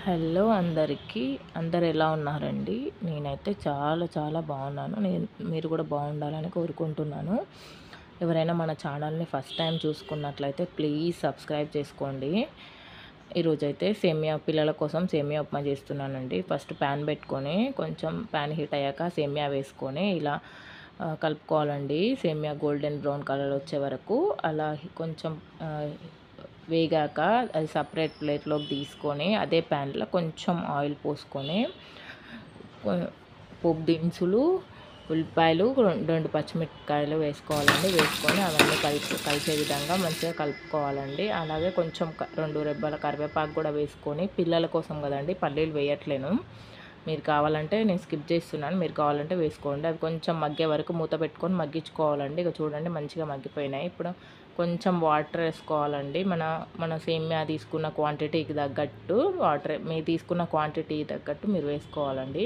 Hello అందరికీ. అందరు ఎలా ఉన్నారండి? నేనైతే చాలా బాగున్నాను. మీరు కూడా బాగుండాలని కోరుకుంటున్నాను. ఎవరైనా మన ఛానల్ని ఫస్ట్ టైం చూసుకున్నట్లయితే ప్లీజ్ సబ్స్క్రైబ్ చేసుకోండి. ఈరోజైతే పిల్లల కోసం సేమియా ఉప్మా చేస్తున్నానండి. ఫస్ట్ ప్యాన్ పెట్టుకొని కొంచెం ప్యాన్ హీట్ అయ్యాక సేమియా వేసుకొని ఇలా కలుపుకోవాలండి. సేమియా గోల్డెన్ బ్రౌన్ కలర్ వచ్చే వరకు అలా కొంచెం వేగాక అది సపరేట్ ప్లేట్లోకి తీసుకొని అదే ప్యాన్లో కొంచెం ఆయిల్ పోసుకొని పోపు దినుసులు, ఉల్లిపాయలు, రెండు పచ్చిమిరపకాయలు వేసుకోవాలండి. వేసుకొని అవన్నీ కలిసే విధంగా మంచిగా కలుపుకోవాలండి. అలాగే కొంచెం 2 రెబ్బల కరివేపాకు కూడా వేసుకొని, పిల్లల కోసం కదండి పల్లీలు వేయట్లేను. మీరు కావాలంటే నేను స్కిప్ చేస్తున్నాను, మీరు కావాలంటే వేసుకోండి. అవి కొంచెం మగ్గే వరకు మూత పెట్టుకొని మగ్గించుకోవాలండి. ఇక చూడండి మంచిగా మగ్గిపోయినాయి. ఇప్పుడు కొంచెం వాటర్ వేసుకోవాలండి. మన సేమియా తీసుకున్న క్వాంటిటీకి తగ్గట్టు వాటర్, మీరు తీసుకున్న క్వాంటిటీ తగ్గట్టు మీరు వేసుకోవాలండి.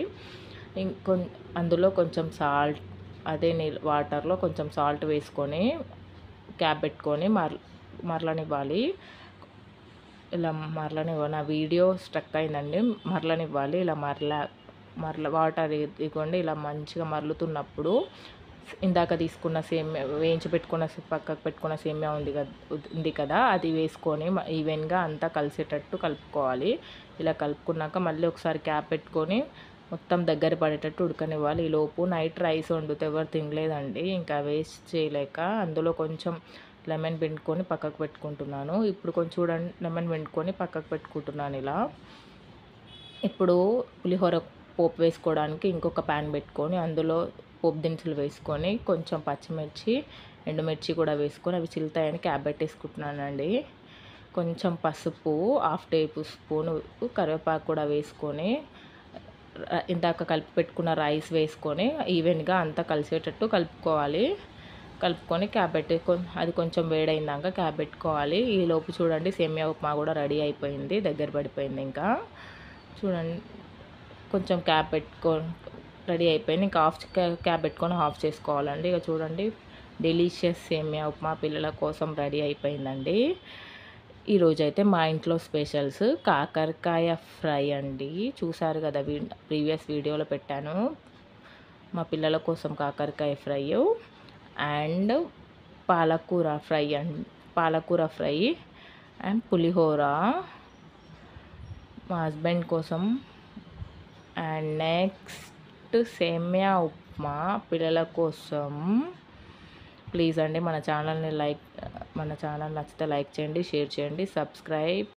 అందులో కొంచెం సాల్ట్, అదే వాటర్లో కొంచెం సాల్ట్ వేసుకొని క్యాప్ పెట్టుకొని మరలనివ్వాలి. ఇలా మరలనివ్వాలి. నా వీడియో స్ట్రక్ అయిందండి. మరలనివ్వాలి. ఇలా వాటర్ ఇదిగోండి ఇలా మంచిగా మరలుతున్నప్పుడు ఇందాక తీసుకున్న సేమియా వేయించి పెట్టుకున్న పక్కకు పెట్టుకున్న సేమియా ఉంది కదా అది వేసుకొని ఈవెన్గా అంతా కలిసేటట్టు కలుపుకోవాలి. ఇలా కలుపుకున్నాక మళ్ళీ ఒకసారి క్యాప్ పెట్టుకొని మొత్తం దగ్గర పడేటట్టు ఉడకనివ్వాలి. ఈలోపు నైట్ రైస్ వండితే ఎవరు తినలేదండి. ఇంకా వేస్ట్ చేయలేక అందులో కొంచెం లెమన్ పిండుకొని పక్కకు పెట్టుకుంటున్నాను. ఇప్పుడు కొంచెం చూడండి, లెమన్ పిండుకొని పక్కకు పెట్టుకుంటున్నాను ఇలా. ఇప్పుడు పులిహోర పోపు వేసుకోవడానికి ఇంకొక ప్యాన్ పెట్టుకొని అందులో పోపు దినుసులు వేసుకొని కొంచెం పచ్చిమిర్చి, ఎండుమిర్చి కూడా వేసుకొని అవి చిలుతాయని క్యాప్ పెట్టేసుకుంటున్నానండి. కొంచెం పసుపు, 1/2 టేబుల్ స్పూన్ కరివేపాకు కూడా వేసుకొని ఇందాక కలిపి పెట్టుకున్న రైస్ వేసుకొని ఈవెన్గా అంతా కలిసేటట్టు కలుపుకోవాలి. కలుపుకొని క్యాప్ అది కొంచెం వేడైందాక క్యాప్ పెట్టుకోవాలి. ఈలోపు చూడండి సేమియా ఉప్మా కూడా రెడీ అయిపోయింది, దగ్గర పడిపోయింది. ఇంకా చూడండి కొంచెం క్యాప్ రెడీ అయిపోయింది. ఇంకా క్యాప్ పెట్టుకొని ఆఫ్ చేసుకోవాలండి. ఇక చూడండి డెలీషియస్ సేమియా ఉప్మా పిల్లల కోసం రెడీ అయిపోయిందండి. ఈరోజైతే మా ఇంట్లో స్పెషల్స్ కాకరకాయ ఫ్రై అండి. చూసారు కదా, ప్రీవియస్ వీడియోలో పెట్టాను. మా పిల్లల కోసం కాకరకాయ ఫ్రై అండ్ పాలకూర ఫ్రై అండ్ పులిహోర మా హస్బెండ్ కోసం. అండ్ నెక్స్ట్ సేమియా ఉప్మా పిల్లల కోసం. ప్లీజ్ అండి మన ఛానల్ నచ్చితే లైక్ చేయండి, షేర్ చేయండి, సబ్స్క్రైబ్.